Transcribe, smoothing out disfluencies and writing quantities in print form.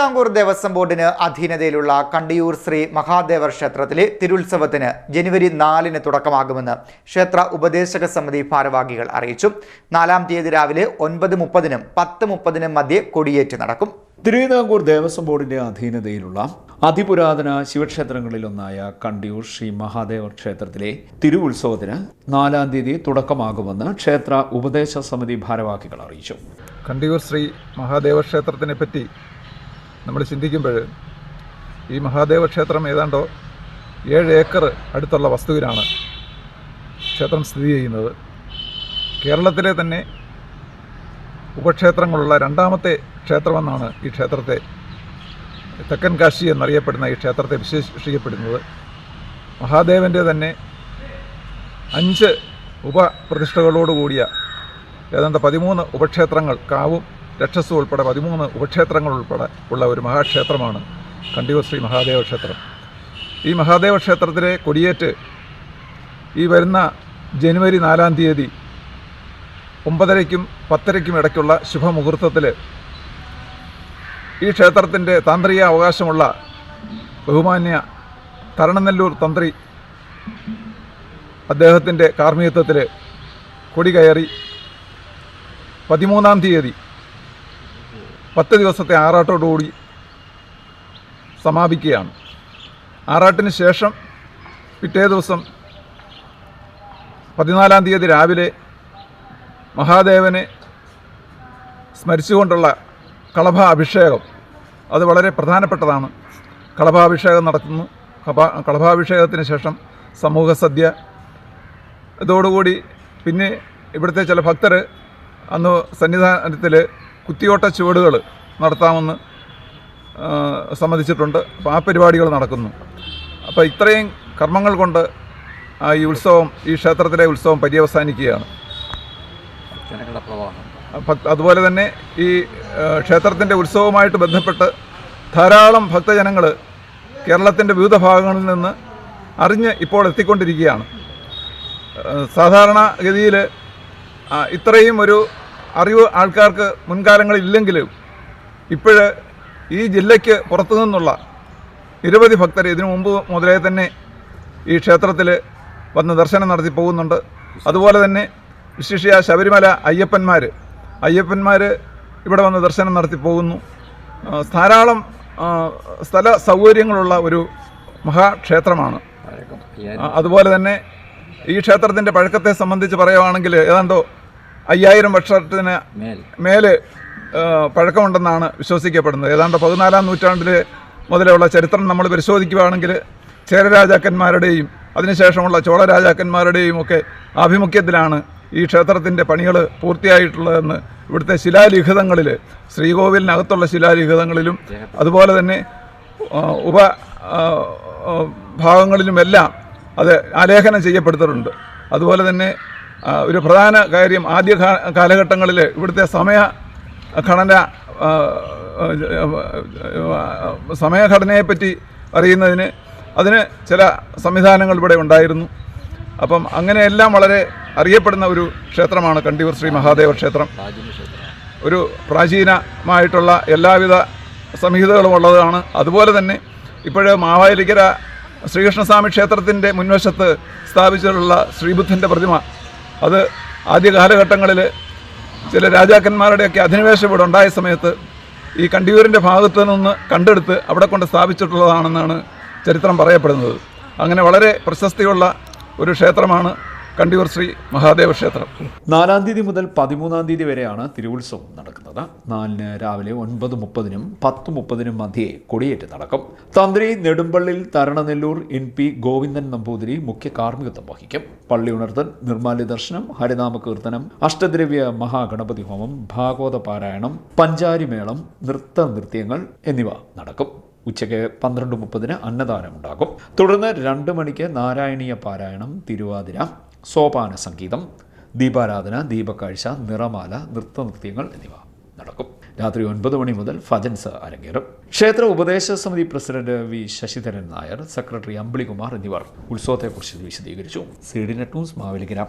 തിരുവിതാംകൂർ ദേവസ്വം ബോർഡിന് അധീനതയിലുള്ള കണ്ടിയൂർ ശ്രീ മഹാദേവർ ക്ഷേത്രത്തിലെ തിരുത്സവത്തിന് ജനുവരി 4-ന് തുടക്കമാകുമെന്ന് ക്ഷേത്ര ഉപദേശക സമിതി ഭാരവാഹികൾ അറിയിച്ചു. 4-ാം തീയതി രാവിലെ 9:30-നും 10:30-നും മധ്യേ കൊടിയേറ്റ് നടക്കും. തിരുവിതാംകൂർ ദേവസ്വം ബോർഡിന്റെ അധീനതയിലുള്ള അതിപുരാതന ശിവക്ഷേത്രങ്ങളിലൊന്നായ കണ്ടിയൂർ ശ്രീ മഹാദേവർ ക്ഷേത്രത്തിലെ തിരുവുത്സവത്തിന് 4-ാം തീയതി തുടക്കമാകുമെന്ന് ക്ഷേത്ര ഉപദേശ സമിതി ഭാരവാഹികൾ അറിയിച്ചു. കണ്ടിയൂർ ശ്രീ മഹാദേവ ക്ഷേത്രത്തിനെ പറ്റി നമ്മൾ ചിന്തിക്കുമ്പോൾ ഈ മഹാദേവ ക്ഷേത്രം ഏതാണ്ടോ 7 ഏക്കർ അടുത്തുള്ള വസ്തുവിലാണ് ക്ഷേത്രം സ്ഥിതി ചെയ്യുന്നത്. കേരളത്തിലെ തന്നെ ഉപക്ഷേത്രങ്ങളുള്ള 2ാമത്തെ ക്ഷേത്രമെന്നാണ് ഈ ക്ഷേത്രത്തെ, തെക്കൻ കാശി എന്നറിയപ്പെടുന്ന ഈ ക്ഷേത്രത്തെ വിശേഷിക്കപ്പെടുന്നത്. മഹാദേവൻ്റെ തന്നെ 5 ഉപപ്രതിഷ്ഠകളോടുകൂടിയ ഏതാണ്ട് 13 ഉപക്ഷേത്രങ്ങൾ, കാവും രക്ഷസും ഉൾപ്പെടെ 13 ഉപക്ഷേത്രങ്ങൾ ഉൾപ്പെടെ ഉള്ള ഒരു മഹാക്ഷേത്രമാണ് കണ്ടിയൂർ ശ്രീ മഹാദേവ ക്ഷേത്രം. ഈ മഹാദേവ ക്ഷേത്രത്തിലെ കൊടിയേറ്റ് ഈ വരുന്ന ജനുവരി 4-ാം തീയതി 9:30-നും 10:30-നും ഇടയ്ക്കുള്ള ശുഭമുഹൂർത്തത്തിൽ ഈ ക്ഷേത്രത്തിൻ്റെ താന്ത്രിക അവകാശമുള്ള ബഹുമാന്യ തരണനെല്ലൂർ തന്ത്രി അദ്ദേഹത്തിൻ്റെ കാർമ്മികത്വത്തിൽ കൊടി കയറി 13-ാം തീയതി 10 ദിവസത്തെ ആറാട്ടോടുകൂടി സമാപിക്കുകയാണ്. ആറാട്ടിന് ശേഷം പിറ്റേ ദിവസം 14-ാം തീയതി രാവിലെ മഹാദേവനെ സ്മരിച്ചുകൊണ്ടുള്ള കളഭാഭിഷേകം, അത് വളരെ പ്രധാനപ്പെട്ടതാണ്. കളഭാഭിഷേകം നടത്തുന്നു. കളഭാഭിഷേകത്തിന് ശേഷം സമൂഹ സദ്യ. ഇതോടുകൂടി പിന്നെ ഇവിടുത്തെ ചില ഭക്തർ അന്ന് സന്നിധാനത്തിൽ കുത്തിയോട്ട ചുവടുകൾ നടത്താമെന്ന് സമ്മതിച്ചിട്ടുണ്ട്. അപ്പോൾ ആ പരിപാടികൾ നടക്കുന്നു. അപ്പോൾ ഇത്രയും കർമ്മങ്ങൾ കൊണ്ട് ഈ ഉത്സവം, ഈ ക്ഷേത്രത്തിലെ ഉത്സവം പര്യവസാനിക്കുകയാണ്. അതുപോലെ തന്നെ ഈ ക്ഷേത്രത്തിൻ്റെ ഉത്സവവുമായിട്ട് ബന്ധപ്പെട്ട് ധാരാളം ഭക്തജനങ്ങൾ കേരളത്തിൻ്റെ വിവിധ ഭാഗങ്ങളിൽ നിന്ന് അറിഞ്ഞ് ഇപ്പോൾ എത്തിക്കൊണ്ടിരിക്കുകയാണ്. സാധാരണഗതിയിൽ ഇത്രയും ഒരു അറിവ് ആൾക്കാർക്ക് മുൻകാലങ്ങളില്ലെങ്കിലും ഇപ്പോൾ ഈ ജില്ലയ്ക്ക് പുറത്തു നിന്നുള്ള നിരവധി ഭക്തർ ഇതിനു മുമ്പ് മുതലേ തന്നെ ഈ ക്ഷേത്രത്തിൽ വന്ന് ദർശനം നടത്തി പോകുന്നുണ്ട്. അതുപോലെ തന്നെ വിശിഷ്യ ശബരിമല അയ്യപ്പന്മാർ ഇവിടെ വന്ന് ദർശനം നടത്തി പോകുന്നു. ധാരാളം സ്ഥല സൗകര്യങ്ങളുള്ള ഒരു മഹാക്ഷേത്രമാണ്. അതുപോലെ തന്നെ ഈ ക്ഷേത്രത്തിൻ്റെ പഴക്കത്തെ സംബന്ധിച്ച് പറയുകയാണെങ്കിൽ ഏതാണ്ടോ 5000 വർഷത്തിന് മേലെ പഴക്കമുണ്ടെന്നാണ് വിശ്വസിക്കപ്പെടുന്നത്. ഏതാണ്ട് 14-ാം നൂറ്റാണ്ടിൽ മുതലുള്ള ചരിത്രം നമ്മൾ പരിശോധിക്കുകയാണെങ്കിൽ ചേര രാജാക്കന്മാരുടെയും അതിനുശേഷമുള്ള ചോള രാജാക്കന്മാരുടെയും ഒക്കെ ആഭിമുഖ്യത്തിലാണ് ഈ ക്ഷേത്രത്തിൻ്റെ പണികൾ പൂർത്തിയായിട്ടുള്ളതെന്ന് ഇവിടുത്തെ ശിലാലിഖിതങ്ങളിൽ, ശ്രീകോവിലിനകത്തുള്ള ശിലാലിഖിതങ്ങളിലും അതുപോലെ തന്നെ ഭാഗങ്ങളിലുമെല്ലാം അത് ആലേഖനം ചെയ്യപ്പെടുത്തിട്ടുണ്ട്. അതുപോലെ തന്നെ ഒരു പ്രധാന കാര്യം, ആദ്യ കാലഘട്ടങ്ങളിൽ ഇവിടുത്തെ സമയഘടനയെപ്പറ്റി അറിയുന്നതിന് അതിന് ചില സംവിധാനങ്ങൾ ഇവിടെ ഉണ്ടായിരുന്നു. അപ്പം അങ്ങനെയെല്ലാം വളരെ അറിയപ്പെടുന്ന ഒരു ക്ഷേത്രമാണ് കണ്ടിയൂർ ശ്രീ മഹാദേവ ക്ഷേത്രം. ഒരു പ്രാചീനമായിട്ടുള്ള എല്ലാവിധ സംഹിതകളും ഉള്ളതാണ്. അതുപോലെ തന്നെ ഇപ്പോഴ് മാവേലിക്കര ശ്രീകൃഷ്ണസ്വാമി ക്ഷേത്രത്തിൻ്റെ മുൻവശത്ത് സ്ഥാപിച്ചിട്ടുള്ള ശ്രീബുദ്ധൻ്റെ പ്രതിമ, അത് ആദ്യ കാലഘട്ടങ്ങളിൽ ചില രാജാക്കന്മാരുടെയൊക്കെ അധിനിവേശം ഇവിടെ ഉണ്ടായ സമയത്ത് ഈ കണ്ടിയൂരിൻ്റെ ഭാഗത്ത് നിന്ന് കണ്ടെടുത്ത് അവിടെ കൊണ്ട് സ്ഥാപിച്ചിട്ടുള്ളതാണെന്നാണ് ചരിത്രം പറയപ്പെടുന്നത്. അങ്ങനെ വളരെ പ്രശസ്തിയുള്ള ഒരു ക്ഷേത്രമാണ് കണ്ടിയൂർ ശ്രീ മഹാദേവ ക്ഷേത്രം. 4-ാം തീയതി മുതൽ 13-ാം തീയതി വരെയാണ് തിരുവുത്സവം നടക്കുന്നത്. 4-ന് രാവിലെ 9:30-നും 10:30-നും മധ്യേ കൊടിയേറ്റ് നടക്കും. തന്ത്രി നെടുമ്പള്ളിൽ തരണനെല്ലൂർ NP ഗോവിന്ദൻ നമ്പൂതിരി മുഖ്യ കാർമ്മികത്വം വഹിക്കും. പള്ളി ഉണർത്തൽ, നിർമ്മാല്യ ദർശനം, ഹരിനാമ കീർത്തനം, അഷ്ടദ്രവ്യ മഹാഗണപതി ഹോമം, ഭാഗവത പാരായണം, പഞ്ചാരിമേളം, നൃത്യങ്ങൾ എന്നിവ നടക്കും. ഉച്ചയ്ക്ക് 12:30-ന് അന്നദാനമുണ്ടാകും. തുടർന്ന് 2 മണിക്ക് നാരായണീയ പാരായണം, തിരുവാതിര, സോപാന സംഗീതം, ദീപാരാധന, ദീപക്കാഴ്ച, നിറമാല, നൃത്തനൃത്യങ്ങൾ എന്നിവ നടക്കും. രാത്രി 9 മണി മുതൽ ഭജൻസ് അരങ്ങേറും. ക്ഷേത്ര ഉപദേശ സമിതി president V Sasidharan Nair, secretary Ambilikumar എന്നിവർ ഉത്സവത്തെക്കുറിച്ച് വിശദീകരിച്ചു. CDNet news, Mavelikkara.